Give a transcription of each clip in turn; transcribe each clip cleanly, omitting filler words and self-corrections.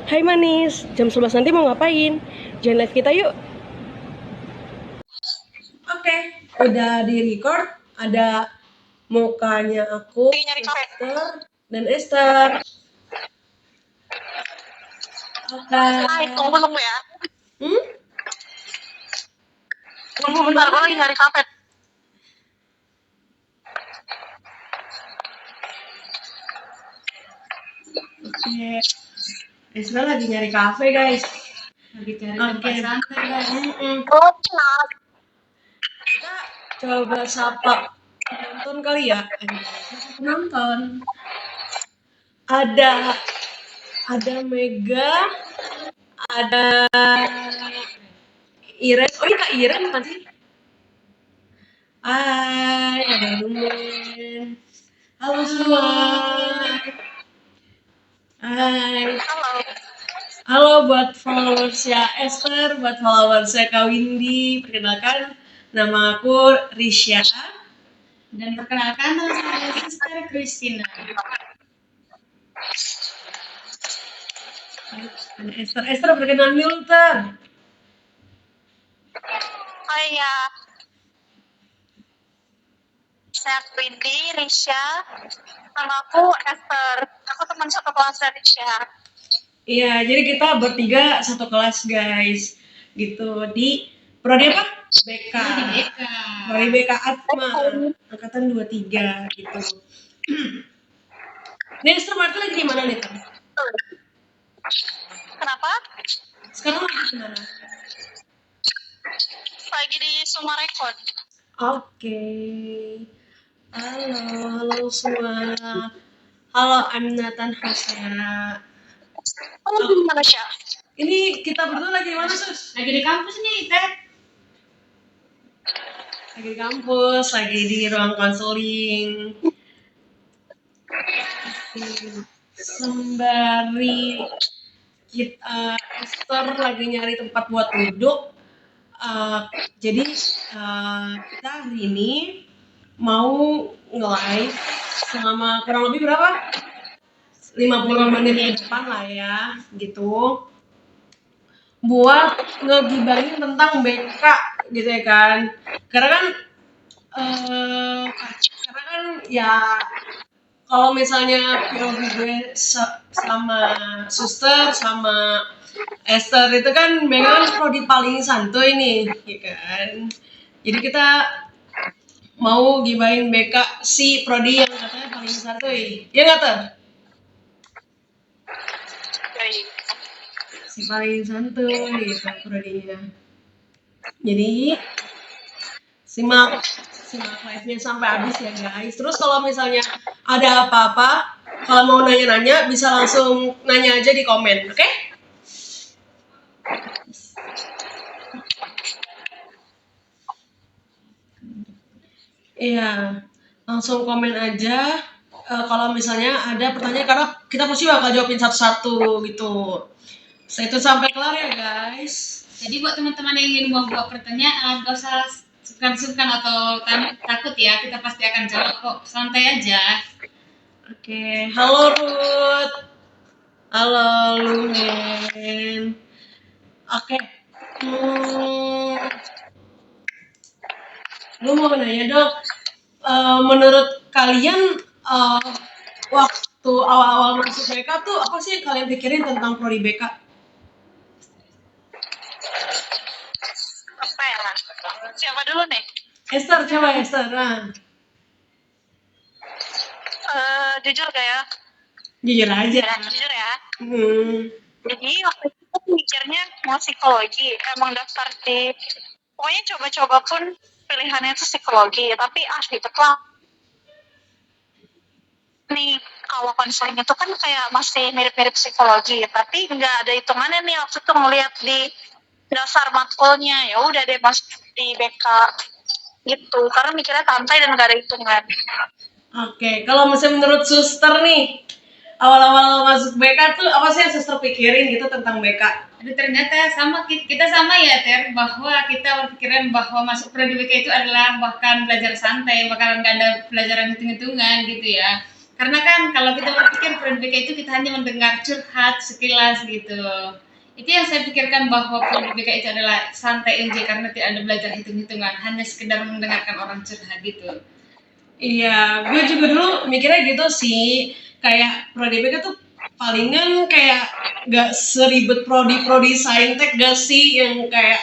Hai manis, jam 11 nanti mau ngapain? Join live kita yuk. Oke, udah di record. Ada mukanya aku, Esther, dan Esther. Oke. Hai, tunggu ya. Hmm? Tunggu bentar, gue lagi nyari kafe. Oke. Esther lagi nyari kafe, guys. Lagi cari tempat santai guys. Oh, kenal. Kita coba sapa penonton kali ya. Penonton. Ada Mega, ada Iren. Oh iya Kak Iren bukan sih? Hai, ada Lumen. Halo semua. Hai. Halo. Halo buat followersnya Esther, buat followersnya Kak Windy. Perkenalkan, nama aku Risha. Dan perkenalkan nama saya Sister Christina. Dan Esther perkenalan dulu, Ter. Hai ya. Saya Windy, Risha. Nama aku Esther. Aku teman satu kelas dari Risha. Iya, jadi kita bertiga satu kelas, guys. Gitu, di Prodi apa? BK. Prodi BK Atma, angkatan 23, gitu. Nih, Esther berarti lagi di mana nih, Ter? Kenapa? Sekarang lagi di mana? Lagi di Sumarekon. Oke. Halo semua. Halo, I'm Nathan Hasya. Kamu di mana, Sya? Ini kita berdua lagi di mana, Sus? Lagi di kampus nih, Teh. Lagi di kampus, lagi di ruang konseling. Sembari kita Esther lagi nyari tempat buat duduk. Jadi kita hari ini mau nge-live selama kurang lebih berapa? 50 menit ke depan lah ya, gitu. Buat ngegibahin tentang BK gitu ya kan. Karena kan ya kalau misalnya POV gue sama Suster sama Esther itu kan memang prodi paling santuy nih, ya kan. Jadi kita mau gibahin BK si prodi yang katanya paling santuy. Ya nggak Ter? Si paling santuy gitu prodinya. Jadi simak live-nya sampai habis ya guys. Terus kalau misalnya ada apa-apa, kalau mau nanya-nanya bisa langsung nanya aja di komen, oke? Iya, langsung komen aja kalau misalnya ada pertanyaan karena kita pasti bakal jawabin satu-satu gitu. Stay tune sampai kelar ya guys. Jadi buat teman-teman yang ingin membuat pertanyaan, gak usah sungkan-sungkan atau takut ya, kita pasti akan jawab kok. Santai aja. Oke, halo Ruth. Halo Lumen. Oke. Lu mau nanya dong, menurut kalian waktu awal-awal masuk BK tuh apa sih yang kalian pikirin tentang prodi BK? Apa ya? Siapa dulu nih? Esther, coba Esther. Nah. Jujur gak ya? Jujur aja. Ya, jujur ya. Jadi waktu itu mikirnya mau psikologi, emang daftar di pokoknya coba-coba pun pilihannya itu psikologi, tapi dapetlah nih kalau konseling itu kan kayak masih mirip-mirip psikologi, tapi nggak ada hitungannya nih waktu itu ngeliat di dasar matkulnya, ya udah deh masuk di BK gitu, karena mikirnya santai dan nggak ada hitungan. Oke, kalau misalnya menurut Suster nih, awal-awal masuk BK tuh apa sih yang Suster pikirin gitu tentang BK? Aduh, ternyata kita sama ya Ter, bahwa kita berpikiran bahwa masuk prodi BK itu adalah bahkan belajar santai, bahkan nggak ada pelajaran hitung-hitungan gitu ya. Karena kan kalau kita berpikir Prodi BK itu kita hanya mendengar curhat sekilas gitu. Itu yang saya pikirkan bahwa Prodi BK itu adalah santai aja karena tidak ada belajar hitung-hitungan, hanya sekedar mendengarkan orang curhat gitu. Iya, gue juga dulu mikirnya gitu sih. Kayak prodi BK tuh palingan kayak gak seribet prodi-prodi saintek gak sih yang kayak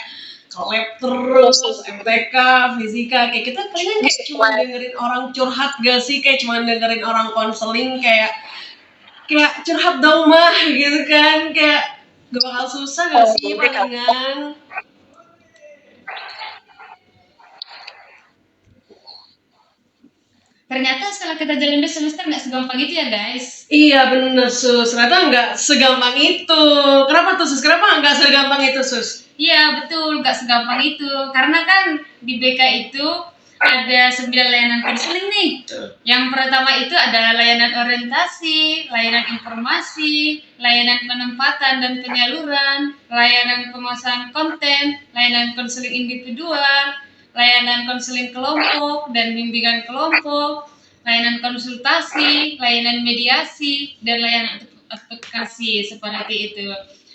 lab terus, MTK, fisika, kayak kita palingan kayak cuma dengerin orang curhat gak sih, kayak cuma dengerin orang konseling kayak curhat dong mah gitu kan, kayak gak bakal susah gak sih palingan. Ternyata setelah kita jalan 2 semester nggak segampang itu ya guys. Iya bener Sus, ternyata nggak segampang itu. Kenapa tuh Sus? Kenapa nggak segampang itu Sus? Iya betul, nggak segampang itu. Karena kan di BK itu ada 9 layanan konseling nih. Yang pertama itu ada layanan orientasi, layanan informasi, layanan penempatan dan penyaluran, layanan pemasaran konten, layanan konseling individual, layanan konseling kelompok dan bimbingan kelompok, layanan konsultasi, layanan mediasi, dan layanan advokasi seperti itu.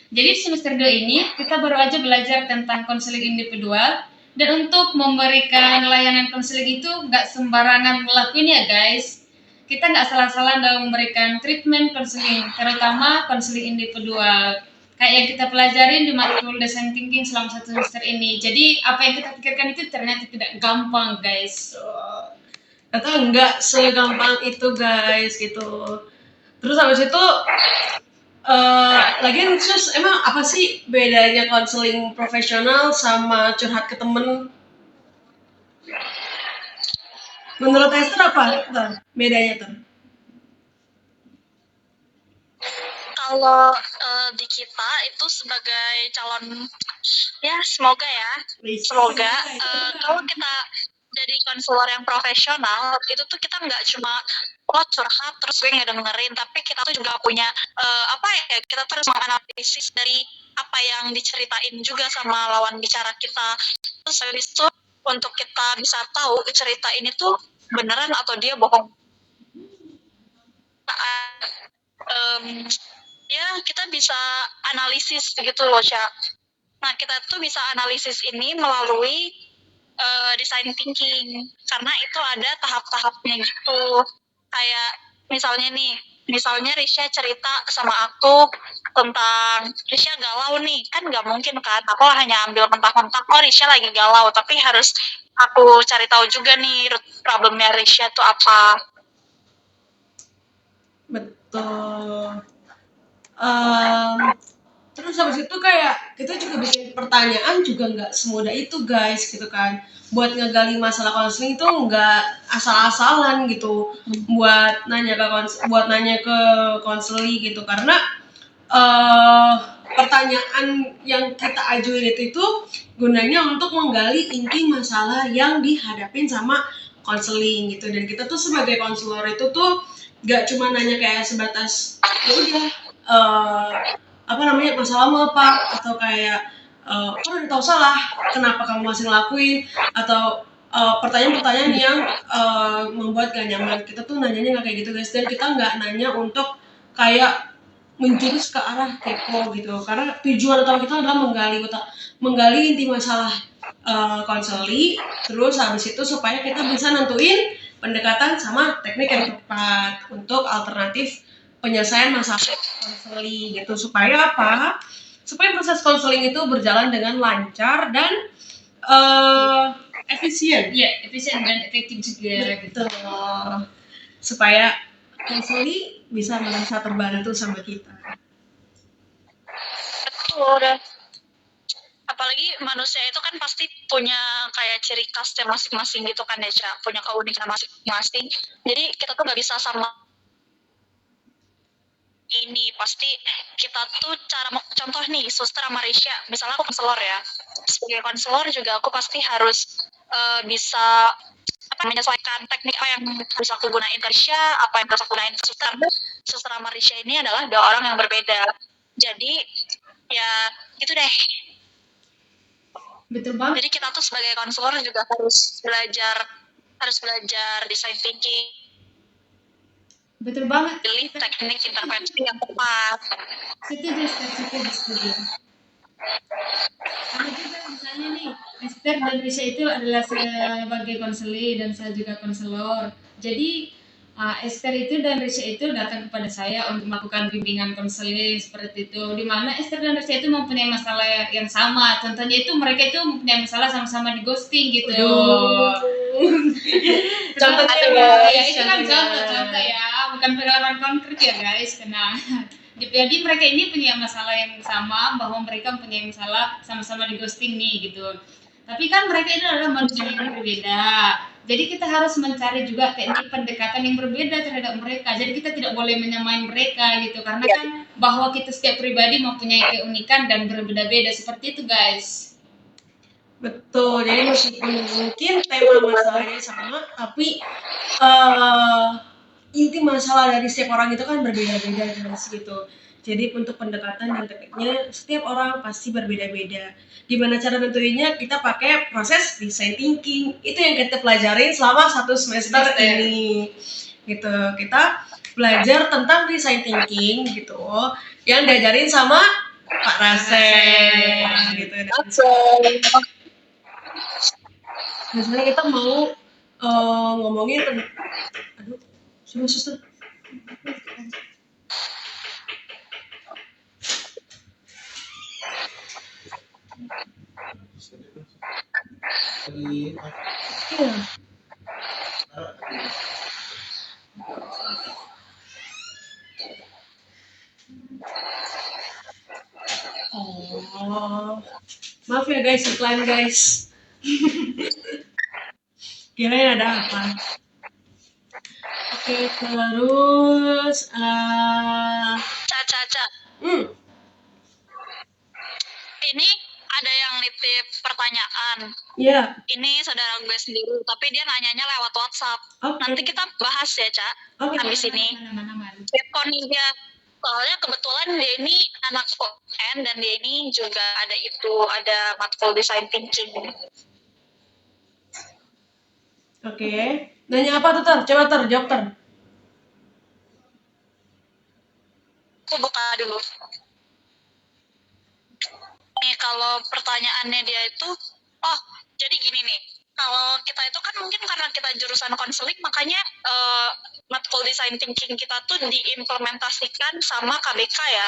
Jadi semester 2 ini kita baru aja belajar tentang konseling individual, dan untuk memberikan layanan konseling itu nggak sembarangan ngelakuin ya guys. Kita nggak salah-salah dalam memberikan treatment konseling, terutama konseling individual. Kayak yang kita pelajarin di matkul design thinking selama 1 semester ini. Jadi apa yang kita pikirkan itu ternyata tidak gampang guys. Ternyata nggak segampang itu guys gitu. Terus habis itu lagian Sus, emang apa sih bedanya konseling profesional sama curhat ke temen? Menurut Esther apa tuh bedanya tuh? Kalau di kita itu sebagai calon, ya semoga kalau kita jadi konselor yang profesional itu tuh kita nggak cuma curhat terus gue ngedengerin, tapi kita tuh juga punya kita terus menganalisis dari apa yang diceritain juga sama lawan bicara kita. Terus habis itu untuk kita bisa tahu cerita ini tuh beneran atau dia bohong. Ya kita bisa analisis gitu loh, Cak. Nah kita tuh bisa analisis ini melalui design thinking, karena itu ada tahap-tahapnya gitu. Kayak misalnya Risha cerita sama aku tentang Risha galau nih, kan nggak mungkin kan aku hanya ambil mentah-mentah Risha lagi galau, tapi harus aku cari tahu juga nih root problemnya Risha tuh apa. Betul. Terus habis itu kayak kita juga bikin pertanyaan juga nggak semudah itu guys gitu kan. Buat ngegali masalah konseling itu nggak asal-asalan gitu. Buat nanya ke konseli gitu, karena pertanyaan yang kita ajuin itu gunanya untuk menggali inti masalah yang dihadapin sama konseling gitu. Dan kita tuh sebagai konselor itu tuh nggak cuma nanya kayak sebatas ya udah masalahmu apa, atau kayak kamu udah tahu salah kenapa kamu masih ngelakuin, atau pertanyaan-pertanyaan yang membuat gak nyaman. Kita tuh nanyanya nggak kayak gitu guys, dan kita nggak nanya untuk kayak menjurus ke arah kepo gitu, karena tujuan utama kita adalah menggali inti masalah konseli, terus habis itu supaya kita bisa nentuin pendekatan sama teknik yang tepat untuk alternatif penyelesaian masalah konseling gitu. Supaya apa? Supaya proses konseling itu berjalan dengan lancar dan efisien. Iya, efisien dan efektif juga gitu. Supaya konseling bisa merasa terbantu sama kita. Betul. Apalagi manusia itu kan pasti punya kayak ciri khasnya masing-masing gitu kan ya, Cak. Punya keunikan masing-masing. Jadi kita tuh nggak bisa sama ini. Pasti kita tuh contoh nih, suster sama Risha. Misalnya aku konselor ya. Sebagai konselor juga aku pasti harus bisa menyesuaikan teknik apa yang bisa aku gunain ke Risha, apa yang bisa aku gunain ke suster. Suster sama Risha ini adalah 2 orang yang berbeda. Jadi ya gitu deh. Betul banget. Jadi kita tuh sebagai konselor juga harus belajar design thinking. Betul banget. pilih teknik intervensi yang tepat. Setuju, setuju. Sama juga misalnya nih, Esther dan Risha itu adalah sebagai konselor dan saya juga konselor. Jadi Esther itu dan Risha itu datang kepada saya untuk melakukan bimbingan konseling seperti itu. Di mana Esther dan Risha itu mempunyai masalah yang sama. Contohnya itu mereka itu mempunyai masalah sama-sama di ghosting gitu. Aduh. Contohnya Aduh, guys, Ya itu kan contohnya. contoh ya, bukan pengalaman konkret ya guys. Tenang. Jadi mereka ini punya masalah yang sama, bahwa mereka mempunyai masalah sama-sama di ghosting nih gitu. Tapi kan mereka ini adalah manusia yang berbeda. Jadi kita harus mencari juga teknik pendekatan yang berbeda terhadap mereka. Jadi kita tidak boleh menyamai mereka gitu, karena kan bahwa kita setiap pribadi mempunyai keunikan dan berbeda-beda seperti itu guys. Betul, jadi meskipun mungkin tema masalahnya sama, tapi eh inti masalah dari setiap orang itu kan berbeda-beda guys gitu. Jadi untuk pendekatan dan tekniknya setiap orang pasti berbeda-beda. Gimana cara nentuinnya? Kita pakai proses design thinking. Itu yang kita pelajarin selama 1 semester ini. Gitu. Kita belajar tentang design thinking gitu. Yang diajarin sama Pak Rasel gitu. Misalnya kita mau ngomongin tentang, aduh, sudah suster. Iya. Oh, maaf ya guys, iklan guys. Kirain ada apa? Oke, terus Caca, hmm, ini ada yang nitip pertanyaan. ya, Ini saudara gue sendiri, tapi dia nanyanya lewat WhatsApp. oke. Nanti kita bahas ya, Cak, Oke. habis ini. Mana. Kepo nih dia. Soalnya kebetulan dia ini anak UN dan dia ini juga ada matkul design thinking. Oke. Nanya apa tuh, Ter? Coba Ter, jawab Ter. Aku buka dulu. Nih kalau pertanyaannya dia itu, jadi gini nih. Kalau kita itu kan mungkin karena kita jurusan konseling, makanya matkul design thinking kita tuh diimplementasikan sama KBK ya,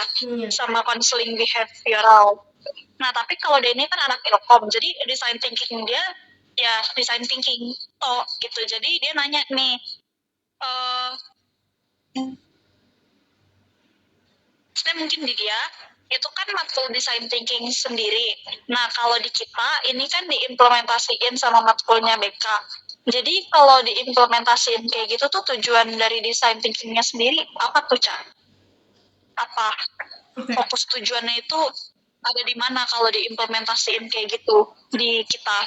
sama konseling behavioral. Nah, tapi kalau dia ini kan anak ilkom, jadi design thinking dia ya design thinking gitu. Jadi dia nanya nih, mungkin di dia itu kan matkul design thinking sendiri. Nah, kalau di kita ini kan diimplementasiin sama matkulnya BK. Jadi kalau diimplementasiin kayak gitu tuh tujuan dari design thinkingnya sendiri apa tuh, Cak? Apa fokus tujuannya itu ada di mana kalau diimplementasiin kayak gitu di kita?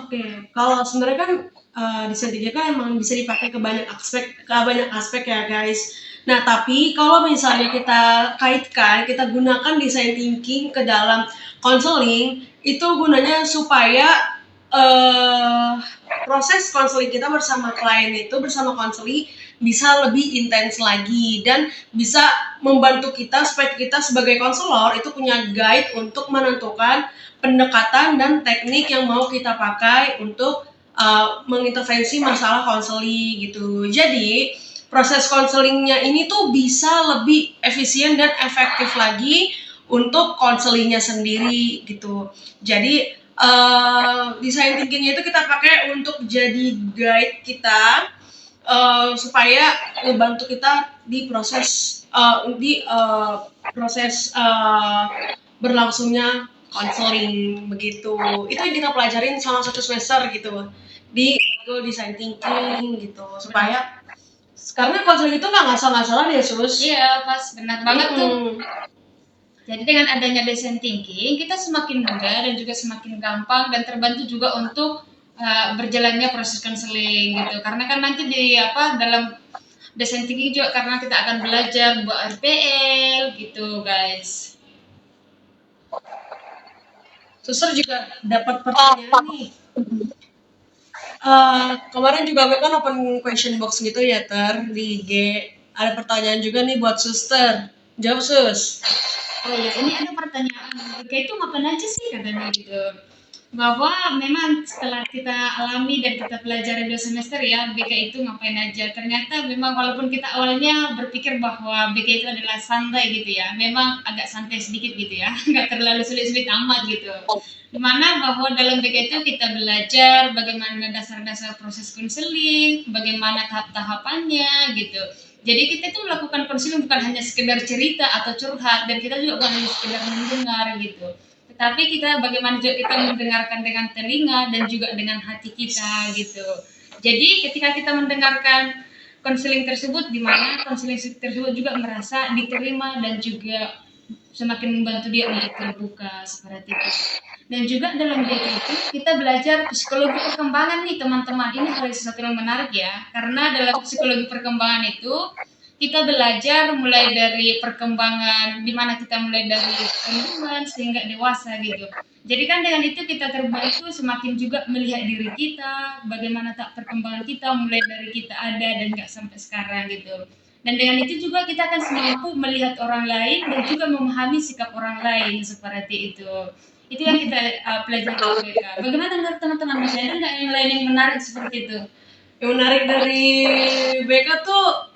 Oke, kalau sebenarnya kan desain thinking kan emang bisa dipakai ke banyak aspek ya guys. Nah, tapi kalau misalnya kita kaitkan, kita gunakan design thinking ke dalam konseling, itu gunanya supaya proses konseling kita bersama klien itu, bersama konseling bisa lebih intens lagi dan bisa membantu kita supaya kita sebagai konselor itu punya guide untuk menentukan pendekatan dan teknik yang mau kita pakai untuk mengintervensi masalah konseling gitu. Jadi proses konselingnya ini tuh bisa lebih efisien dan efektif lagi untuk konselingnya sendiri gitu. Jadi design thinkingnya itu kita pakai untuk jadi guide kita supaya membantu kita di proses berlangsungnya konseling begitu. Itu yang kita pelajarin selama 1 semester gitu di matkul design thinking gitu supaya karena konseling itu nggak ngasal-ngasalan ya sus. Iya pas, benar banget tuh. Jadi dengan adanya design thinking kita semakin mudah dan juga semakin gampang dan terbantu juga untuk berjalannya proses konseling gitu. Karena kan nanti dalam design thinking juga karena kita akan belajar buat RPL gitu guys. Suster juga dapat pertanyaan nih. Kemarin juga gue kan open question box gitu ya di IG. Ada pertanyaan juga nih buat suster. Jawab sus. Oh ya, ini ada pertanyaan, BK itu ngapain aja sih katanya gitu. Bahwa memang setelah kita alami dan kita pelajari 2 semester ya, BK itu ngapain aja. Ternyata memang walaupun kita awalnya berpikir bahwa BK itu adalah santai gitu ya, memang agak santai sedikit gitu ya, nggak terlalu sulit-sulit amat gitu. Dimana bahwa dalam BK itu kita belajar bagaimana dasar-dasar proses konseling, bagaimana tahap-tahapannya gitu. Jadi kita tuh melakukan konseling bukan hanya sekedar cerita atau curhat, dan kita juga bukan hanya sekedar mendengar gitu. Tetapi kita bagaimana juga kita mendengarkan dengan telinga dan juga dengan hati kita gitu. Jadi ketika kita mendengarkan konseling tersebut, di mana konseling tersebut juga merasa diterima dan juga semakin membantu dia untuk terbuka seperti itu. Dan juga dalam BK itu kita belajar psikologi perkembangan nih teman-teman. Ini hal sesuatu yang menarik ya, karena dalam psikologi perkembangan itu kita belajar mulai dari perkembangan, di mana kita mulai dari kandungan sehingga dewasa gitu. Jadi kan dengan itu kita terbantu semakin juga melihat diri kita, bagaimana tak perkembangan kita mulai dari kita ada dan nggak sampai sekarang gitu. Dan dengan itu juga kita akan mampu melihat orang lain dan juga memahami sikap orang lain seperti itu. Itu yang kita pelajari dari mereka. Bagaimana menurut teman-teman? Masih ada nggak yang lain yang menarik seperti itu? Yang menarik dari BK tuh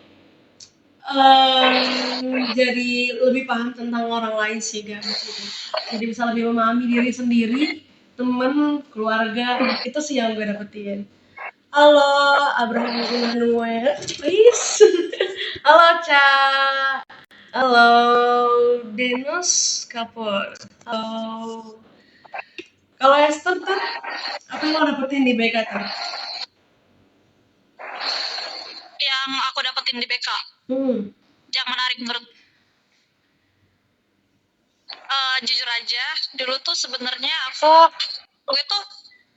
jadi lebih paham tentang orang lain sih guys. Jadi bisa lebih memahami diri sendiri, temen, keluarga. Itu sih yang gue dapetin. Halo Abraham Immanuel, please. Halo Ca. Halo Denus Kapur. Halo. Kalau Esther tuh apa yang lo dapetin di BK tuh? Yang aku dapetin di BK yang menarik menurut jujur aja dulu tuh sebenarnya gue tuh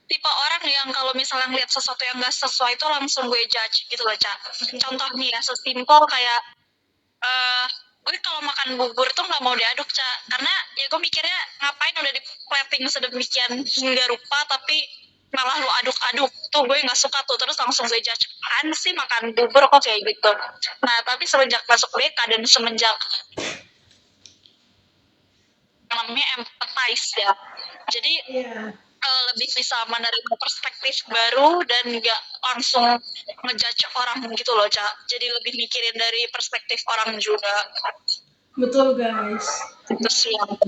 tipe orang yang kalau misalnya ngeliat sesuatu yang gak sesuai itu langsung gue judge gitu loh Ca. Contoh nih ya sesimpel kayak gue kalau makan bubur tuh nggak mau diaduk Ca, karena ya gue mikirnya ngapain udah di plating sedemikian hingga rupa tapi malah lu aduk-aduk tuh, gue nggak suka tuh, terus langsung gue judge kan sih makan bubur kok kayak gitu. Nah tapi semenjak masuk BK dan semenjak namanya empathize ya, jadi lebih bisa menerima perspektif baru dan nggak langsung ngejudge orang gitu loh Ca, jadi lebih mikirin dari perspektif orang juga. Betul guys. Itu sih yang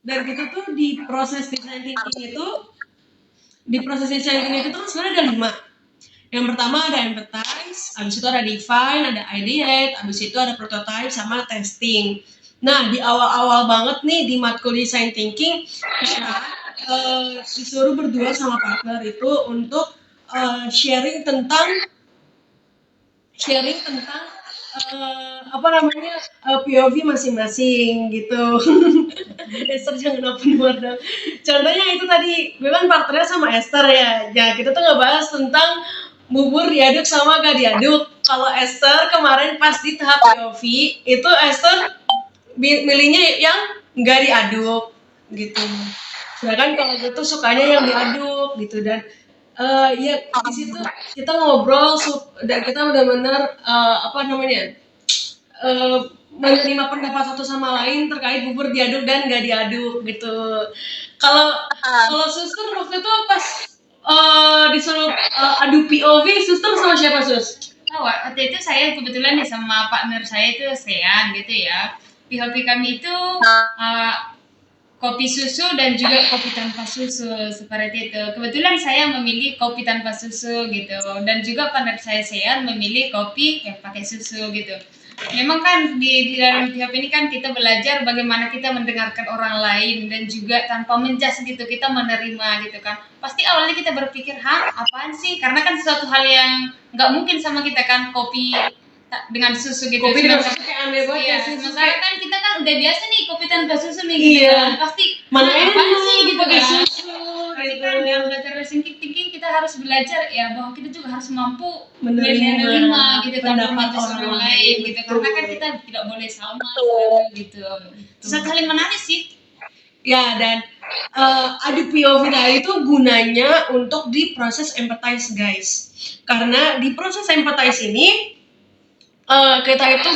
Dan itu tuh di proses design thinking itu kan sebenarnya ada 5. Yang pertama ada empathize, habis itu ada define, ada ideate, habis itu ada prototype sama testing. Nah di awal-awal banget nih di matkul design thinking kita disuruh berdua sama partner itu untuk sharing tentang POV masing-masing gitu. Esther jangan open door dong. Contohnya itu tadi gue kan partnernya sama Esther ya. Ya kita tuh ngebahas tentang bubur diaduk sama gak diaduk. Kalau Esther kemarin pas di tahap POV itu Esther milihnya yang gak diaduk gitu. Sedangkan kalau gue tuh sukanya yang diaduk gitu. Dan ya di situ kita ngobrol dan kita benar-benar menerima pendapat satu sama lain terkait bubur diaduk dan nggak diaduk gitu. Kalau suster waktu itu pas disuruh adu POV, suster sama siapa sus? Waktu itu saya kebetulan nih sama partner saya itu Sean gitu ya. POV kami itu kopi susu dan juga kopi tanpa susu seperti itu. Kebetulan saya memilih kopi tanpa susu gitu, dan juga partner saya Sean memilih kopi yang pakai susu gitu. Memang kan di dalam pihak ini kan kita belajar bagaimana kita mendengarkan orang lain dan juga tanpa menjudge gitu, kita menerima gitu kan. Pasti awalnya kita berpikir, apaan sih? Karena kan sesuatu hal yang nggak mungkin sama kita kan, kopi dengan susu gitu. Kopi dengan susu kayak aneh banget ya sih. Sementara kan kita kan udah biasa nih kopi tanpa susu nih gitu kan. Pasti mana apaan sih gitu kan. Susu Tapi kan dalam belajar design thinking kita harus belajar ya bahwa kita juga harus mampu menerima gitu pendapat orang lain gitu. Karena kan kita tidak boleh sama gitu. Bisa saling menarik sih. Ya, dan adu POV tadi itu gunanya untuk di proses empathize guys. Karena di proses empathize ini kita itu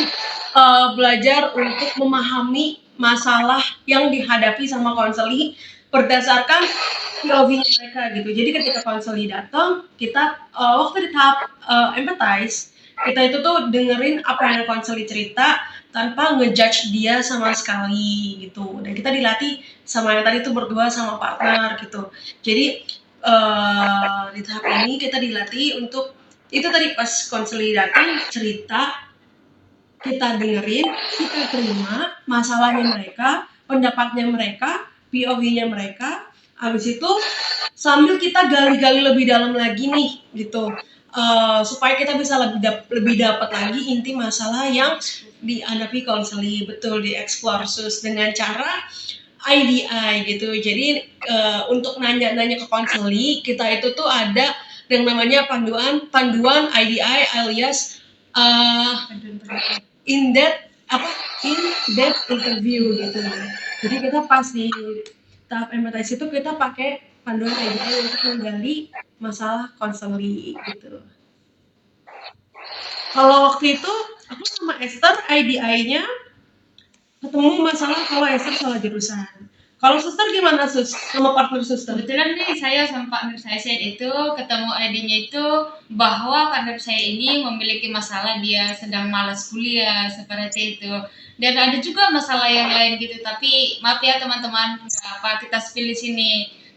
belajar untuk memahami masalah yang dihadapi sama konseli berdasarkan POV-nya mereka gitu. Jadi ketika konseli datang, kita waktu di tahap empathize, kita itu tuh dengerin apa yang konseli cerita tanpa ngejudge dia sama sekali gitu. Dan kita dilatih sama yang tadi tuh berdua sama partner gitu. Jadi di tahap ini kita dilatih untuk itu tadi pas konseli datang cerita, kita dengerin, kita terima masalahnya mereka, pendapatnya mereka, POV-nya mereka. Habis itu sambil kita gali-gali lebih dalam lagi nih gitu. Supaya kita bisa lebih dapat lagi inti masalah yang dihadapi konseli, betul, dieksplor sus dengan cara IDI gitu. Jadi untuk nanya-nanya ke konseli, kita itu tuh ada yang namanya panduan IDI alias in depth interview gitu. Jadi kita pas di tahap empathize itu kita pakai panduan IDI untuk menggali masalah konseli gitu. Kalau waktu itu aku sama Esther IDI-nya ketemu masalah kalau Esther salah jurusan. Kalau suster gimana sus? Sama partner suster? Kebetulan nih saya sama partner saya saat itu ketemu ID-nya itu bahwa partner saya ini memiliki masalah, dia sedang malas kuliah seperti itu. Dan ada juga masalah yang lain gitu, tapi maaf ya teman-teman, nggak apa kita spill di sini.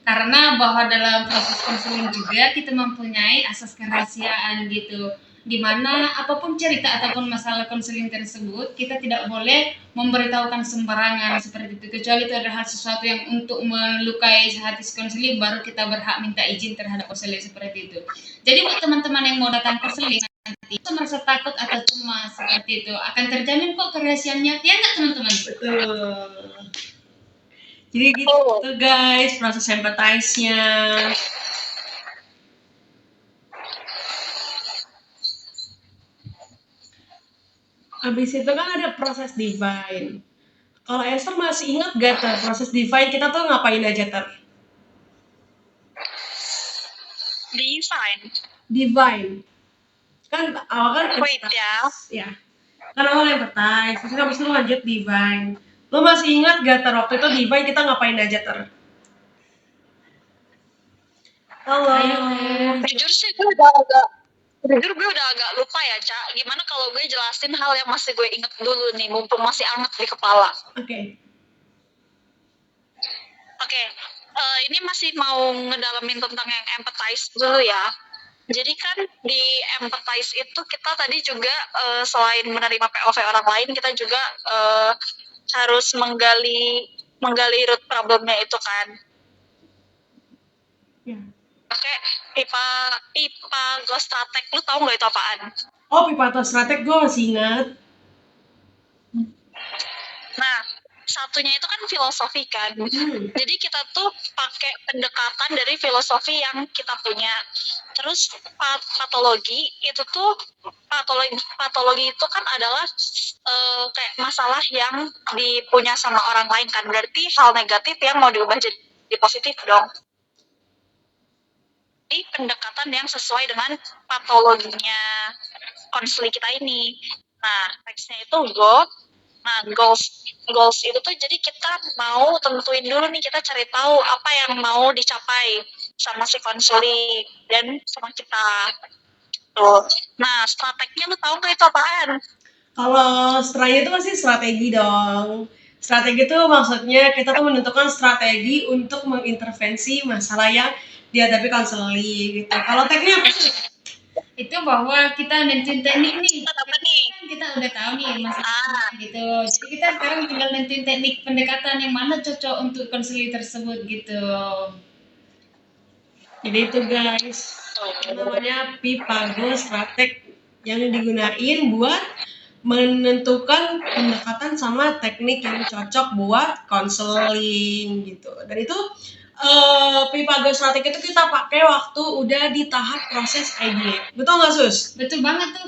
Karena bahwa dalam proses konseling juga kita mempunyai asas kerahasiaan gitu, dimana apapun cerita ataupun masalah konseling tersebut kita tidak boleh memberitahukan sembarangan seperti itu, kecuali itu adalah sesuatu yang untuk melukai hati konseling, baru kita berhak minta izin terhadap konseling seperti itu. Jadi buat teman-teman yang mau datang konseling nanti merasa takut atau cemas seperti itu, akan terjamin kok kerahasiaannya, ya nggak teman-teman? Betul. Jadi gitu guys proses empathize-nya. Habis itu kan ada proses divine. Kalau Esther masih ingat gak ter proses divine kita tuh ngapain aja ter? Divine. Kan awal kan Wait ya. Ya. Kan awal empathize, terus habis itu lanjut divine. Lo masih ingat gak ter waktu itu divine kita ngapain aja ter? Halo. Jujur gue udah agak lupa ya, Cak. Gimana kalau gue jelasin hal yang masih gue inget dulu nih, mumpung masih anget di kepala. Oke. Ini masih mau ngedalamin tentang yang empathize dulu ya. Jadi kan di empathize itu kita tadi juga selain menerima POV orang lain, kita juga harus menggali root problemnya itu kan. Yeah. Oke, pipa Gostratek, lu tahu nggak itu apaan? Oh, pipa Gostratek gue masih ingat. Nah, satunya itu kan filosofi kan. Jadi kita tuh pakai pendekatan dari filosofi yang kita punya. Terus patologi itu tuh patologi itu kan adalah kayak masalah yang dipunya sama orang lain kan. Berarti hal negatif yang mau diubah jadi positif dong. Pendekatan yang sesuai dengan patologinya konseli kita ini. Nah, nextnya itu goals itu tuh jadi kita mau tentuin dulu nih, kita cari tahu apa yang mau dicapai sama si konseli dan sama kita. Tuh. Nah, strateginya lu tahu nggak itu apaan? Kalau strategi itu pasti strategi dong. Strategi itu maksudnya kita tuh menentukan strategi untuk mengintervensi masalah yang dihadapi konseli gitu. Kalau teknik apa sih? Itu bahwa kita nentuin teknik nih. Kan kita udah tahu nih masalah gitu. Jadi kita sekarang tinggal nentuin teknik pendekatan yang mana cocok untuk konseli tersebut gitu. Jadi itu guys, namanya pipa Gostratek yang digunain buat menentukan pendekatan sama teknik yang cocok buat konseling gitu. Dan itu pipa Gostratek itu kita pakai waktu udah di tahap proses IDI. Betul nggak sus? Betul banget tuh.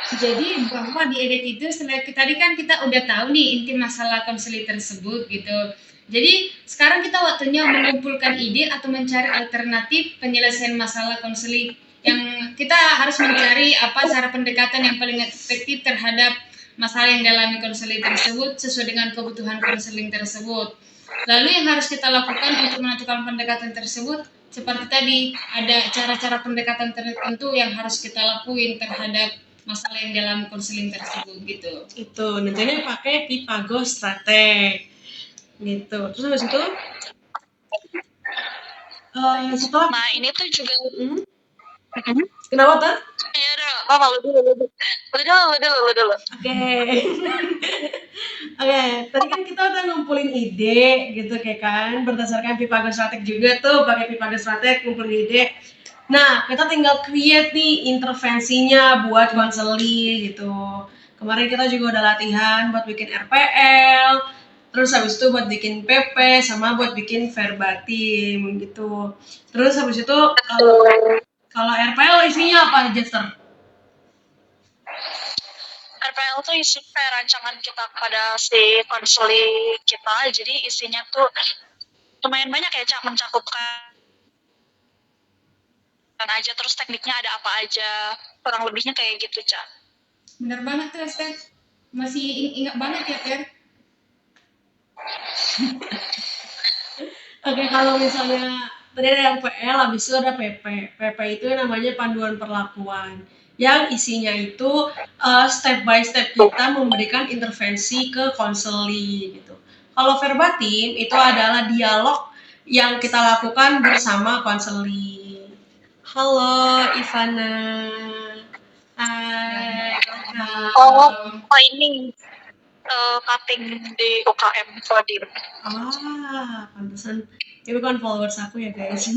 Jadi bahwa di edit itu tadi kan kita udah tahu nih inti masalah konseling tersebut gitu. Jadi sekarang kita waktunya mengumpulkan ide atau mencari alternatif penyelesaian masalah konseling, yang kita harus mencari apa cara pendekatan yang paling efektif terhadap masalah yang dialami konseling tersebut sesuai dengan kebutuhan konseling tersebut. Lalu yang harus kita lakukan untuk menentukan pendekatan tersebut seperti tadi, ada cara-cara pendekatan tertentu yang harus kita lakuin terhadap masalah yang dalam konseling tersebut gitu. Itu nantinya pakai Pipago Strateg gitu. Terus habis itu setelah Nah, ini tuh juga kenapa tuh? ya udah, apa lu dulu. Oke. Oke, tadi kan kita udah ngumpulin ide gitu kayak kan, berdasarkan Pipago Strateg juga tuh, pakai Pipago Strateg ngumpulin ide. Nah, kita tinggal create nih intervensinya buat konseli gitu. Kemarin kita juga udah latihan buat bikin RPL, terus habis itu buat bikin PP, sama buat bikin verbatim gitu. Terus habis itu kalau RPL isinya apa aja, Ter? RPL tuh isi kayak rancangan kita pada si konseling kita, jadi isinya tuh lumayan banyak ya, Cak, mencakupkan aja, terus tekniknya ada apa aja, kurang lebihnya kayak gitu, Cak. Bener banget tuh Esther, masih ingat banget ya Per. Oke, kalau misalnya tadi ada RPL, habis itu ada PP. PP itu namanya panduan perlakuan. Yang isinya itu step by step kita memberikan intervensi ke konseli gitu. Kalau verbatim itu adalah dialog yang kita lakukan bersama konseli. Halo Ivana. Hai. Ini cutting di UKM Kodim. Pantesan. Ya bukan followers aku ya guys.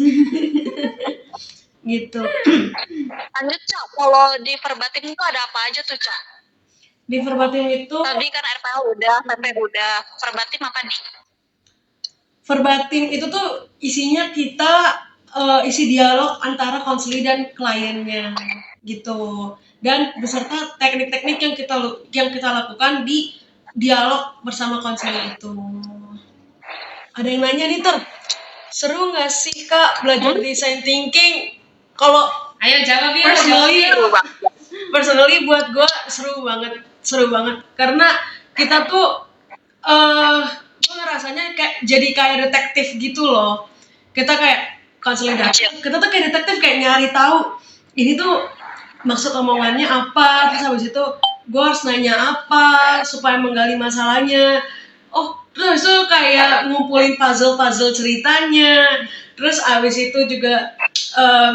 Gitu. Lanjut, Cak, kalau di verbatim itu ada apa aja tuh, Cak? Di verbatim itu Tadi kan RPL udah, PP udah, verbatim apa nih? verbatim itu tuh isinya kita isi dialog antara konseli dan kliennya gitu, dan beserta teknik-teknik yang kita lakukan di dialog bersama konseli itu. Ada yang nanya nih, Ter, seru nggak sih Kak belajar design thinking? Kalau Ayo jawab ya. personally buat gue seru banget karena kita tuh gue ngerasanya kayak detektif gitu loh. Kita kayak konseling datang, kita tuh kayak detektif, kayak nyari tahu ini tuh maksud omongannya apa, terus habis itu gue harus nanya apa supaya menggali masalahnya. Terus itu kayak ngumpulin puzzle ceritanya, terus abis itu juga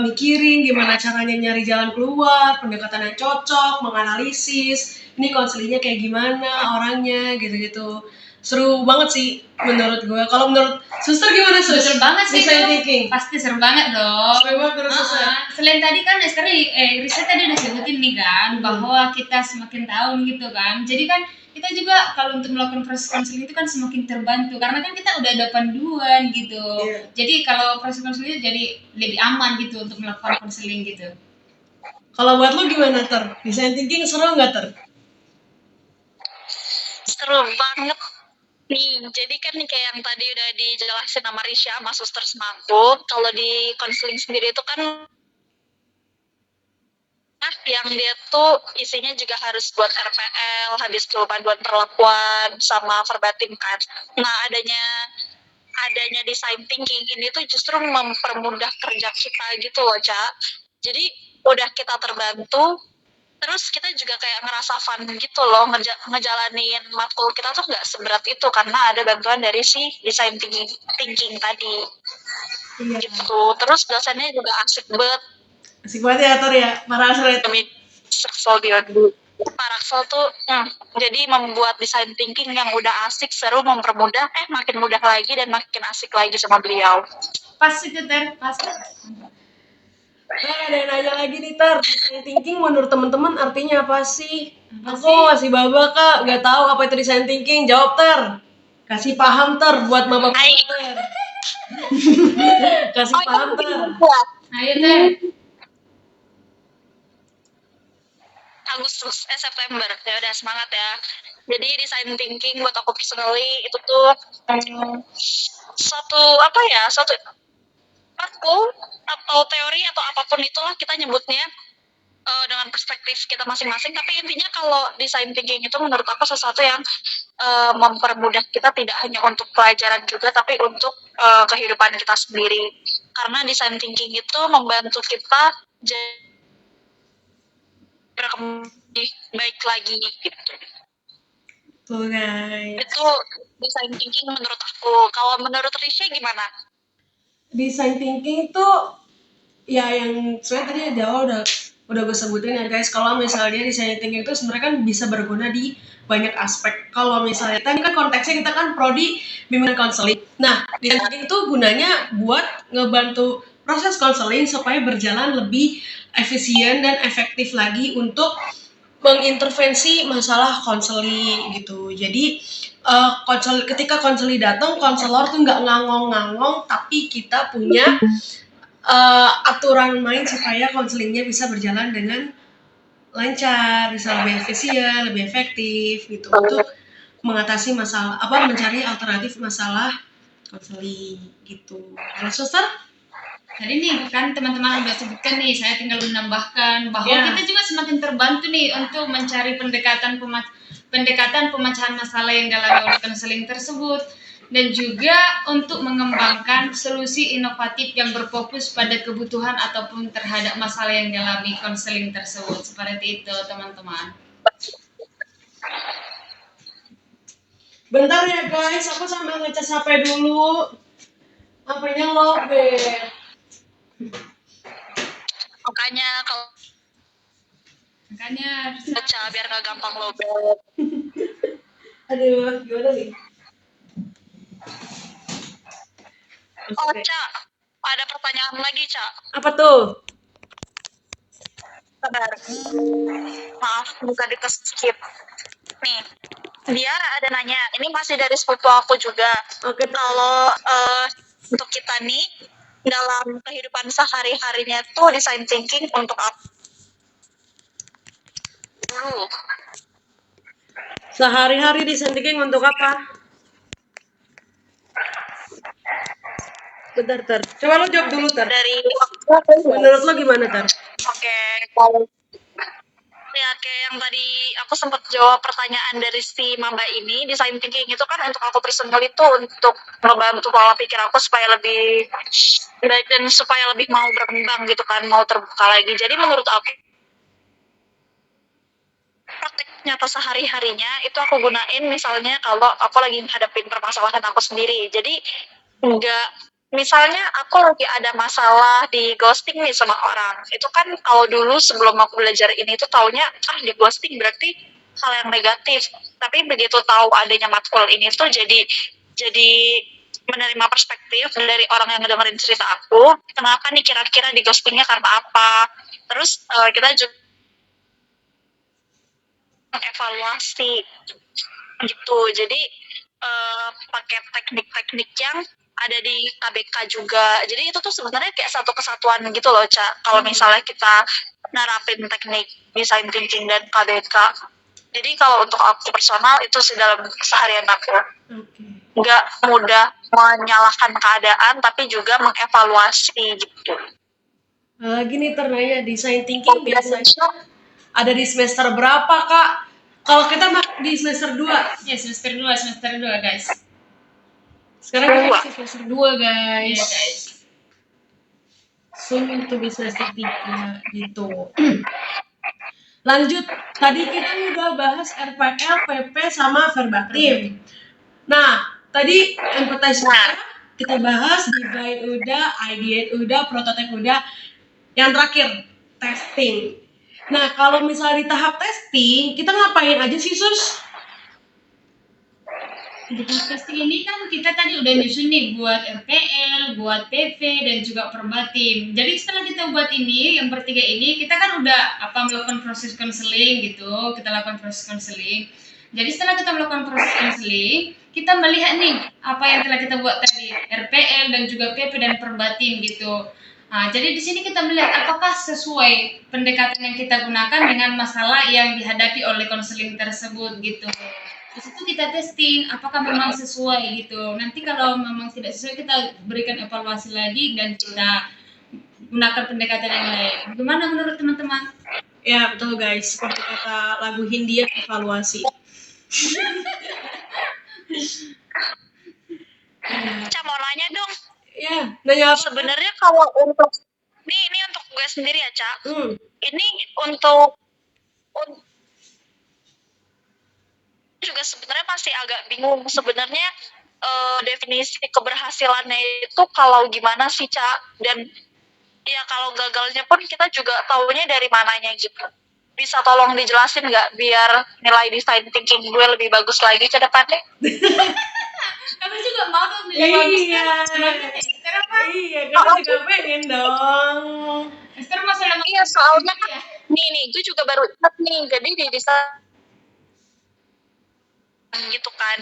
mikirin gimana caranya nyari jalan keluar, pendekatan yang cocok, menganalisis ini konselinya kayak gimana orangnya gitu-gitu. Seru banget sih menurut gue. Kalau menurut Suster gimana, Sus? Seru banget sih Design tuh. thinking. Pasti seru banget dong. Seru banget menurut Suster. Selain tadi kan Esther riset tadi udah sebutin nih kan bahwa kita semakin tahu gitu kan. Jadi kan kita juga kalau untuk melakukan proses konseling itu kan semakin terbantu karena kan kita udah ada panduan gitu. Yeah. Jadi kalau proses konseling itu jadi lebih aman gitu untuk melakukan konseling gitu. Kalau buat lu gimana, Ter? Design thinking seru nggak, Ter? Seru banget nih. Jadi kan nih kayak yang tadi udah dijelasin sama Risha sama Suster Semaku, kalau di konseling sendiri itu kan yang dia tuh isinya juga harus buat RPL, habis itu panduan perlakuan sama verbatim kan. Nah, adanya design thinking ini tuh justru mempermudah kerja kita gitu loh, Cak. Jadi udah kita terbantu, terus kita juga kayak ngerasa fun gitu loh, ngejalanin matkul kita tuh nggak seberat itu karena ada bantuan dari si design thinking tadi. Iya. Gitu. Terus dosennya juga asik banget. Asik banget ya, Ter ya. Paraxel tuh jadi membuat design thinking yang udah asik, seru, mempermudah, makin mudah lagi dan makin asik lagi sama beliau. Pas itu Ter, pas. Ada yang nanya lagi nih, Ter, design thinking menurut teman-teman artinya apa sih? Aku masih baba, Kak, nggak tahu apa itu design thinking. Jawab, Ter. Kasih paham, Ter, buat maba Ter. Kasih paham, Ter. Ayo Ter. September. Ya udah semangat ya. Jadi design thinking buat aku personally itu tuh satu matkul atau teori atau apapun itulah kita nyebutnya dengan perspektif kita masing-masing. Tapi intinya kalau design thinking itu menurut aku sesuatu yang mempermudah kita tidak hanya untuk pelajaran juga, tapi untuk kehidupan kita sendiri. Karena design thinking itu membantu kita jadi berkembang baik lagi gitu. Tuh guys. Itu design thinking menurut aku. Kalau menurut Risha gimana? Design thinking itu ya yang sebenarnya tadi di awal udah gue sebutin ya guys, kalau misalnya design thinking itu sebenarnya kan bisa berguna di banyak aspek. Kalau misalnya tadi kan konteksnya kita kan prodi bimbingan konseling. Nah, design thinking itu gunanya buat ngebantu proses konseling supaya berjalan lebih efisien dan efektif lagi untuk mengintervensi masalah konseling gitu. Jadi ketika konseling datang, konselor tuh nggak ngangong-ngangong, tapi kita punya aturan main supaya konselingnya bisa berjalan dengan lancar, bisa lebih efisien, lebih efektif gitu untuk mengatasi masalah mencari alternatif masalah konseling gitu. Kalau suster? Tadi nih kan teman-teman udah sebutkan nih, saya tinggal menambahkan bahwa Ya. kita juga semakin terbantu nih untuk mencari pendekatan pemecahan masalah yang dialami oleh konseling tersebut, dan juga untuk mengembangkan solusi inovatif yang berfokus pada kebutuhan ataupun terhadap masalah yang dialami konseling tersebut. Seperti itu teman-teman. Bentar ya guys, aku sambil ngecas HP dulu. HP-nya lowbat. Makanya kalau Makanya baca biar gak gampang lobet. Aduh, gimana nih? Oh, Cak, ada pertanyaan lagi, Cak. Apa tuh? Sabar. Maaf, bukan di skip. Nih, dia ada nanya, ini masih dari sepupu aku juga. Oke, Kalau untuk kita nih, dalam kehidupan sehari-harinya tuh design thinking untuk apa? sehari-hari design thinking untuk apa? Bentar, Ter. Coba lo jawab dulu, Ter. Dari Menurut lo gimana, Ter? Oke, kalau ya kayak yang tadi aku sempat jawab pertanyaan dari si Mamba ini, design thinking itu kan untuk aku personal itu untuk membantu pola pikir aku supaya lebih baik dan supaya lebih mau berkembang gitu kan, mau terbuka lagi. Jadi menurut aku praktek nyata sehari-harinya itu aku gunain misalnya kalau aku lagi menghadapin permasalahan aku sendiri. Jadi enggak, misalnya aku lagi ada masalah di ghosting nih sama orang, itu kan kalau dulu sebelum aku belajar ini tuh taunya di ghosting berarti hal yang negatif, tapi begitu tahu adanya matkul ini tuh jadi menerima perspektif dari orang yang ngedengerin cerita aku, kenapa nih kira-kira di ghostingnya karena apa, terus kita juga evaluasi gitu. Jadi pakai teknik-teknik yang ada di KBK juga. Jadi itu tuh sebenarnya kayak satu kesatuan gitu loh, Cak. Kalau misalnya kita nerapin teknik design thinking dan KBK. Jadi kalau untuk aku personal itu sih dalam keseharian aku. Nggak mudah menyalahkan keadaan, tapi juga mengevaluasi gitu. Lagi nih ternanya, design thinking biasanya ada di semester berapa, Kak? Kalau kita di semester 2. ya semester 2 guys. Sekarang kita masih semester 2, guys. Iya guys. Soon to be semester 3 gitu. Lanjut, tadi kita udah bahas RPL, PP, sama verbatim. Nah, tadi empathize udah, kita bahas, design udah, ideate udah, prototype udah. Yang terakhir, testing. Nah, kalau misalnya di tahap testing, kita ngapain aja sih, Sus? Untuk testing ini kan kita tadi udah nyusun nih buat RPL, buat PV, dan juga perbatim. Jadi setelah kita buat ini, yang bertiga ini, kita kan udah melakukan proses konseling gitu. Kita lakukan proses konseling. Jadi setelah kita melakukan proses konseling, kita melihat nih apa yang telah kita buat tadi, RPL dan juga PP dan perbatim gitu. Nah, jadi di sini kita melihat apakah sesuai pendekatan yang kita gunakan dengan masalah yang dihadapi oleh konseling tersebut gitu. Di situ kita testing apakah memang sesuai gitu. Nanti kalau memang tidak sesuai kita berikan evaluasi lagi dan kita gunakan pendekatan yang lain. Bagaimana menurut teman-teman? Ya betul guys, seperti kata lagu Hindia, evaluasi. Ca, mau nanya dong. Ya, nanya apa? Sebenarnya kalau untuk ini untuk gue sendiri ya, Ca. Ini untuk juga sebenarnya masih agak bingung sebenarnya definisi keberhasilannya itu kalau gimana sih, Ca? Dan ya kalau gagalnya pun kita juga taunya dari mananya gitu. Bisa tolong dijelasin nggak biar nilai design thinking gue lebih bagus lagi ke depannya? Kami juga mau dong Iya. Esther apa? Iya, kamu juga pengen dong. Esther masalah Iya, soalnya kan nih gue juga baru ingat nih, jadi di desain gitu kan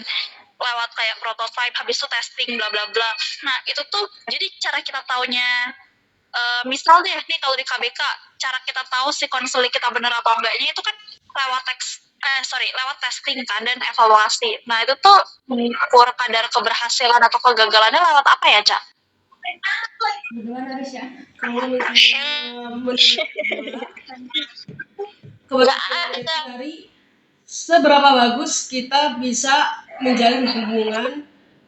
lewat kayak prototype habis itu testing bla bla bla. Nah itu tuh jadi cara kita taunya misal deh nih kalau di KBK cara kita tahu si konseling kita bener atau enggaknya itu kan lewat lewat testing kan dan evaluasi. Nah itu tuh mengukur kadar keberhasilan atau kegagalannya lewat apa ya, Cak? Bagaimana harus ya? Kalau misalnya menurut keberhasilan itu dari seberapa bagus kita bisa menjalin hubungan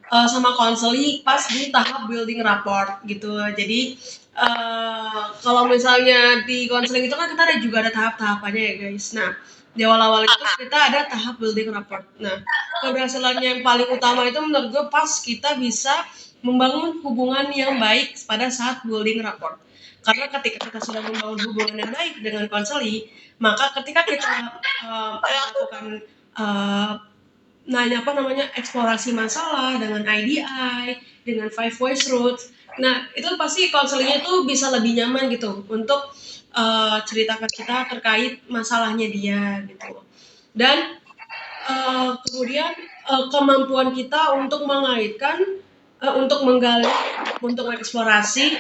sama konseli pas di tahap building rapport gitu. Jadi kalau misalnya di konseling itu kan kita juga ada tahap-tahapannya ya guys. Nah di awal-awal itu kita ada tahap building rapport. Nah keberhasilannya yang paling utama itu menurut gue pas kita bisa membangun hubungan yang baik pada saat building rapport. Karena ketika kita sudah membangun hubungan yang baik dengan konseli, maka ketika kita melakukan eksplorasi masalah dengan IDI, dengan Five Voice Roots. Nah, itu pasti konselingnya tuh bisa lebih nyaman gitu untuk cerita ke kita terkait masalahnya dia gitu. Dan kemudian kemampuan kita untuk mengaitkan, untuk menggali, untuk mengeksplorasi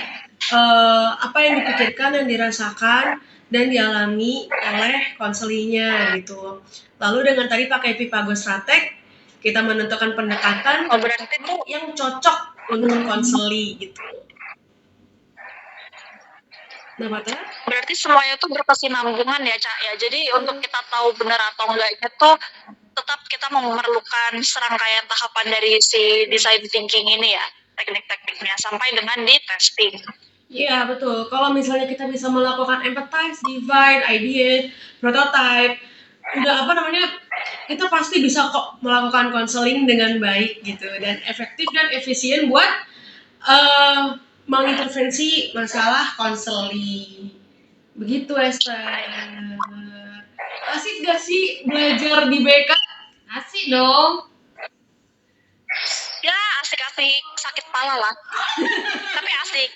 apa yang dipikirkan, yang dirasakan, dan dialami oleh konselinya gitu. Lalu dengan tadi pakai Pipago Strateg, kita menentukan pendekatan yang cocok untuk konseli gitu. Nah, Mata? Berarti semuanya tuh berkesinambungan ya, Cak ya. Jadi untuk kita tahu benar atau enggaknya tuh tetap kita memerlukan serangkaian tahapan dari si design thinking ini ya, teknik-tekniknya sampai dengan di testing. Iya betul. Kalau misalnya kita bisa melakukan empathize, divide, ideate, prototype, kita pasti bisa kok melakukan konseling dengan baik gitu dan efektif dan efisien buat mengintervensi masalah konseling. Begitu Esther. Asik gak sih belajar di BK? Asik dong. Ya asik-asik, sakit kepala lah. Tapi asik.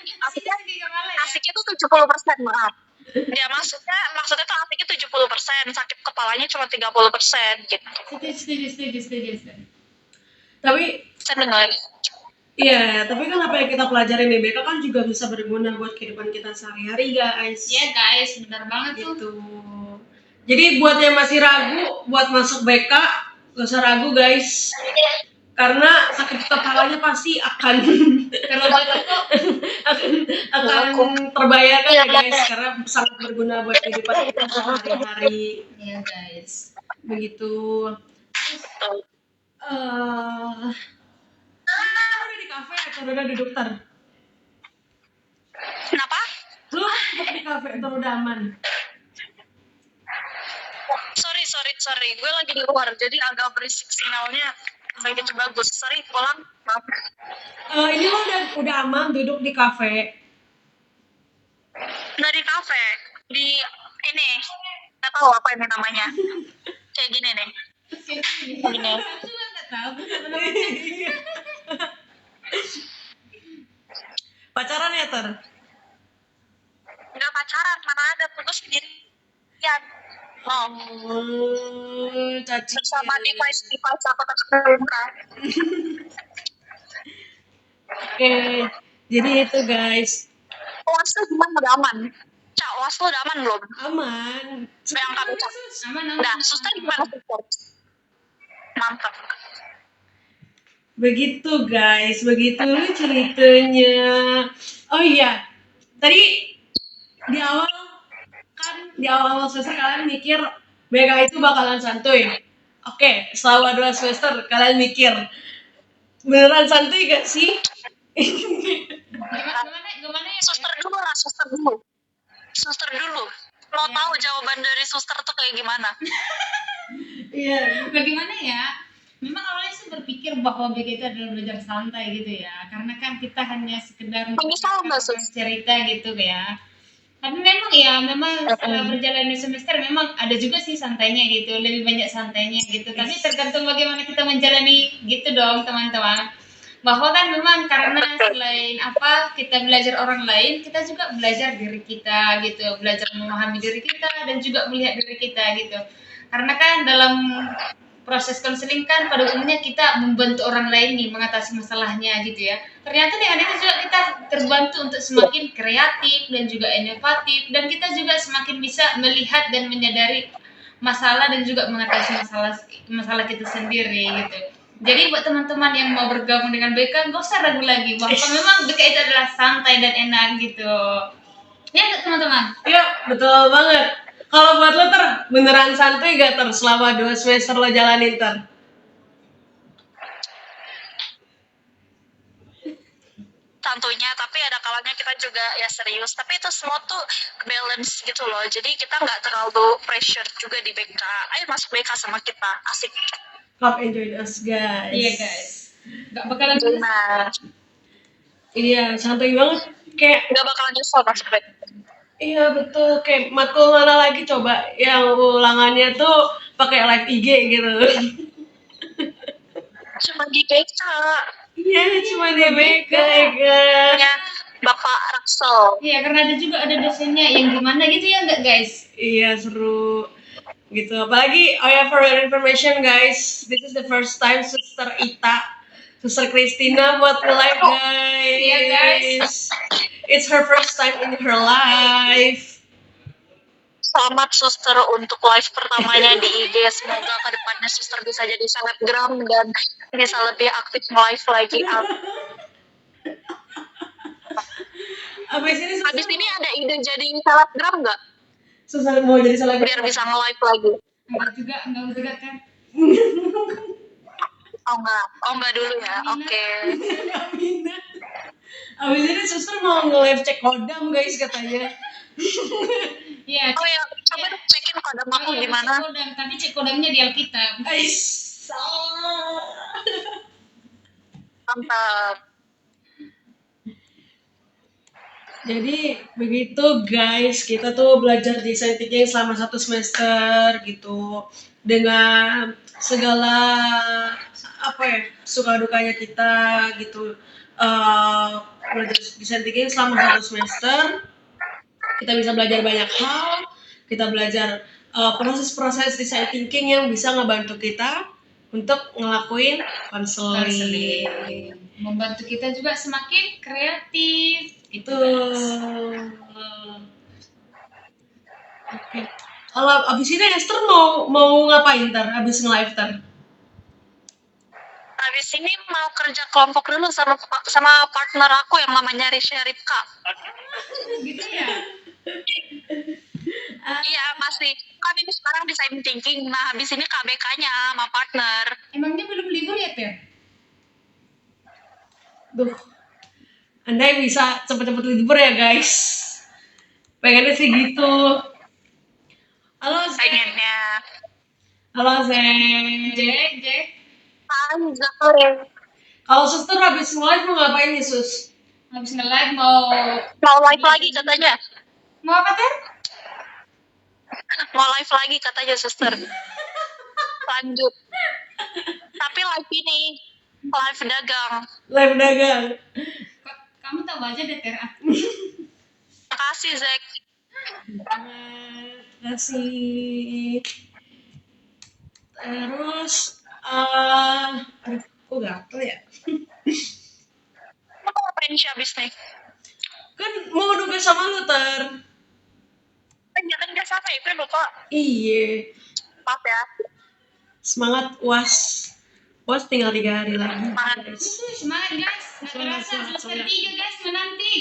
Asiknya tuh 70%, maaf. Ya maksudnya tuh asiknya 70%, sakit kepalanya cuma 30% gitu. Setuju. Tapi Saya dengar. iya, tapi kan apa yang kita pelajarin di BK kan juga bisa berguna buat kehidupan kita sehari-hari guys. Iya guys, benar banget tuh. Gitu. Jadi buat yang masih ragu buat masuk BK, gak usah ragu guys. Karena sakit kepalanya pasti akan terbayarkan ya guys, karena sangat berguna buat kehidupan kita sehari-hari. Iya guys. Begitu. Udah di kafe atau udah di dokter? Kenapa? Lu di kafe atau udah aman? Sorry, gue lagi di luar, jadi agak berisik sinyalnya, nggak gitu bagus. Sorry, pulang. Maaf. Ini lo udah aman duduk di kafe? Nggak di kafe, di ini, nggak tahu apa ini namanya. Kayak gini nih. Gini. Pacaran ya Ter? Nggak pacaran, mana ada, terus sendirian. Caci. Bersama device apa kan? Oke, jadi itu guys. UAS tuh gimana, udah aman? Cak, UAS tuh udah aman belum? Aman. Yang kamu cak. Aman. Nah, suster gimana suster? Mantap. Begitu guys, begitu ceritanya. Oh iya, tadi di awal di awal semester kalian mikir BK itu bakalan santuy. Oke, selama 2 semester kalian mikir beneran santuy gak sih? Gimana ya? Suster dulu lah, suster dulu. Suster dulu. Mau Ya. tahu jawaban dari suster tuh kayak gimana? Iya. Bagaimana ya? Memang awalnya sih berpikir bahwa BK itu adalah belajar santai gitu ya, karena kan kita hanya sekedar Menyesal nggak, Sus? cerita gitu ya. Tapi memang setelah berjalannya semester memang ada juga sih santainya gitu, lebih banyak santainya gitu. Tapi tergantung bagaimana kita menjalani gitu dong teman-teman. Bahwa kan memang karena selain kita belajar orang lain, kita juga belajar diri kita gitu, belajar memahami diri kita dan juga melihat diri kita gitu. Karena kan dalam proses konseling kan pada umumnya kita membantu orang lain nih mengatasi masalahnya gitu ya. Ternyata dengan itu juga kita terbantu untuk semakin kreatif dan juga inovatif, dan kita juga semakin bisa melihat dan menyadari masalah dan juga mengatasi masalah kita sendiri gitu. Jadi buat teman-teman yang mau bergabung dengan BK, gak usah ragu lagi bahwa memang BK itu adalah santai dan enak gitu. Ya nggak, teman-teman? Iya, betul banget. Kalau buat lo beneran santuy gak selama 2 semester lo jalanin Tentunya, tapi ada kalanya kita juga ya serius. Tapi itu semua tuh balance gitu loh. Jadi kita nggak terlalu pressure juga di BK. Ayo masuk BK sama kita, asik. Come enjoy us guys. Iya guys. Gak bakalan Nah, Iya, santuy banget. Kayak nggak bakalan nyesel masuk BK. iya betul, kayak matkul mana lagi coba yang ulangannya tuh pakai live IG gitu. Cuma di BK. Iya, cuma di BK ya. Ya, Bapak Raksel. Iya, karena ada dosennya yang gimana gitu ya enggak guys? Iya, seru gitu. Apalagi, oh ya, for your information guys, this is the first time Suster Ita, Suster Christina buat live guys. Iya, guys. It's her first time in her life. Selamat suster untuk live pertamanya di IG. Semoga kedepannya suster bisa jadi selebgram dan bisa lebih aktif live lagi. Habis ini ada ide jadi selebgram nggak? Suster mau jadi selebgram Biar bisa nge-live lagi. Enggak kan? Oh enggak dulu ya. Oke. Abis ini suster mau nge-live cek kodam guys katanya. Iya. Oh ya, coba cekin kodam aku gimana. Tapi cek kodamnya di Alkitab. Mantap. Jadi begitu guys, kita tuh belajar desain thinking selama 1 semester gitu, dengan segala suka dukanya kita gitu. Belajar desain thinking selama 1 semester, kita bisa belajar banyak hal, kita belajar proses-proses design thinking yang bisa ngebantu kita untuk ngelakuin konseling. Membantu kita juga semakin kreatif. Itu. Oke. Kalau abis ini Esther mau ngapain abis nge-live Habis ini mau kerja kelompok dulu sama partner aku yang namanya Risha Ripka. Gitu ya? Iya masih. Kan ini sekarang design thinking. Nah habis ini KBK-nya sama partner. Emangnya belum libur ya, Ter? Duh. Andai bisa cepet-cepet libur ya guys. Pengennya sih gitu. Halo Zek. Pengennya. Halo Zek. Jek. Anjay. Kalau suster habis nge-live mau ngapain nih sus? Habis nge-live mau live lagi katanya. Mau apa, Ter? Mau live lagi katanya suster. Lanjut. Tapi live ini live dagang. Live dagang. Kamu tahu aja deh, Ter. Makasih Zek. Terima kasih. Terus, kok gatel ya? Mau ngapain sih abis nih? Kan mau nugas sama lu Ter. Kan nggak sampai itu lupa. Iya. Maaf ya. Semangat UAS. UAS tinggal 3 hari lagi. Semangat. Guys. Semangat guys, nggak terasa semester 3 guys menanti.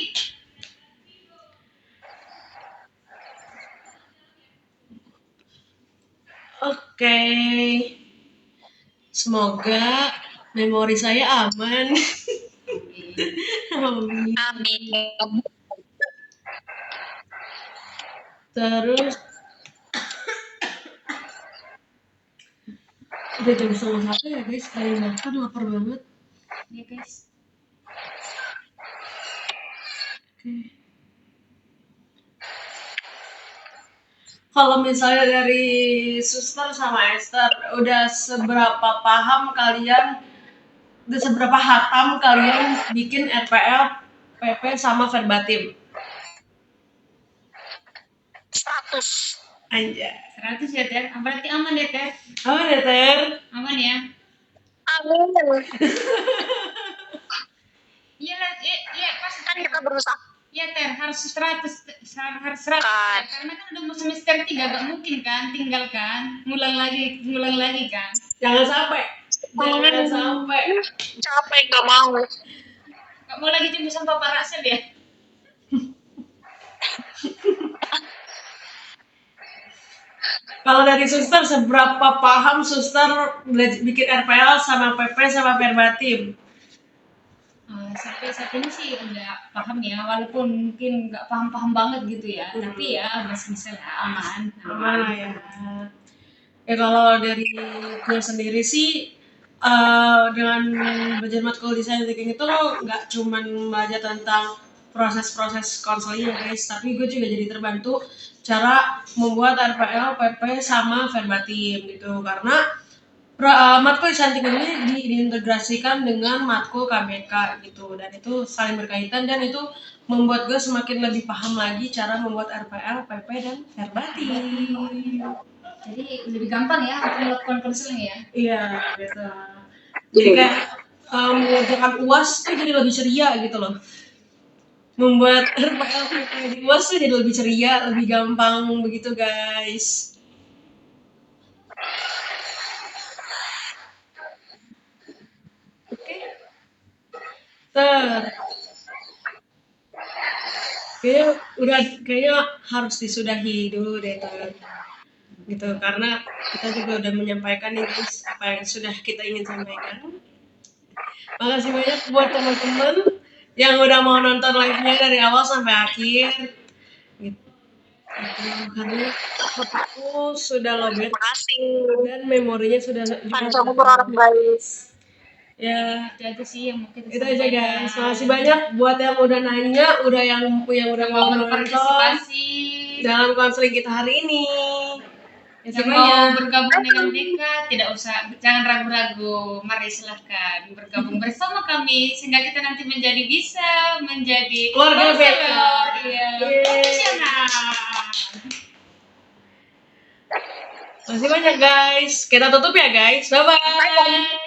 Oke. Semoga memori saya aman. Amin. Amin. Terus udah jam 1:30 ya guys, kalian makan lapar banget. Ya guys. Oke. Kalau misalnya dari Suster sama Esther, udah seberapa paham kalian, udah seberapa hatam kalian bikin RPL, PP sama verbatim? 100. Anjay. 100 ya Ter, berarti aman ya Ter, Aman ya Ter? aman ya. Amin. Iya lah, iya pas Kan kita berusaha. ya Ter harus 100 harus 100 Kan. ya. Karena kan udah mau semester 3 gak mungkin kan tinggal kan ngulang lagi kan. Jangan sampai. Jangan sampai. Capek gak mau. Gak mau lagi tunggu sama Papa Rasel ya. Kalau dari Suster, seberapa paham Suster bikin RPL sama PP sama verbatim? Sampai saat ini sih udah paham ya, walaupun mungkin nggak paham banget gitu ya, tapi ya masih bisa lah, aman. Aman lah ya. Ya kalau dari gue sendiri sih dengan belajar matkul desain thinking itu nggak cuman belajar tentang proses-proses konseling ya guys, tapi gue juga jadi terbantu cara membuat RPL, PP sama verbatim gitu, karena matkul desain thinking ini diintegrasikan dengan matkul KBK gitu, dan itu saling berkaitan dan itu membuat gue semakin lebih paham lagi cara membuat RPL, PP dan verbatim. Jadi lebih gampang ya untuk melakukan konseling ya. Iya, gitu. Jadi kayak mengerjakan UAS tuh jadi lebih ceria gitu loh. Membuat RPL PP di UAS tuh jadi lebih ceria, lebih gampang begitu guys. Oke. Kayaknya harus disudahi dulu deh Ter. Gitu, karena kita juga udah menyampaikan nih guys apa yang sudah kita ingin sampaikan. Makasih banyak buat teman-teman yang udah mau nonton live-nya dari awal sampai akhir. Gitu. Karena otakku sudah lobet Makasih. dan memorinya sudah Panjang umur orang baik. ya. Itu aja sih yang mungkin Itu aja guys. Makasih banyak buat yang udah nanya, yang udah mau nonton berpartisipasi, dalam konseling kita hari ini. yang mau bergabung dengan Deka jangan ragu-ragu, mari silahkan bergabung bersama kami sehingga kita nanti bisa menjadi keluarga BK. Iya, profesional. Masih banyak guys. Kita tutup ya guys. Bye bye.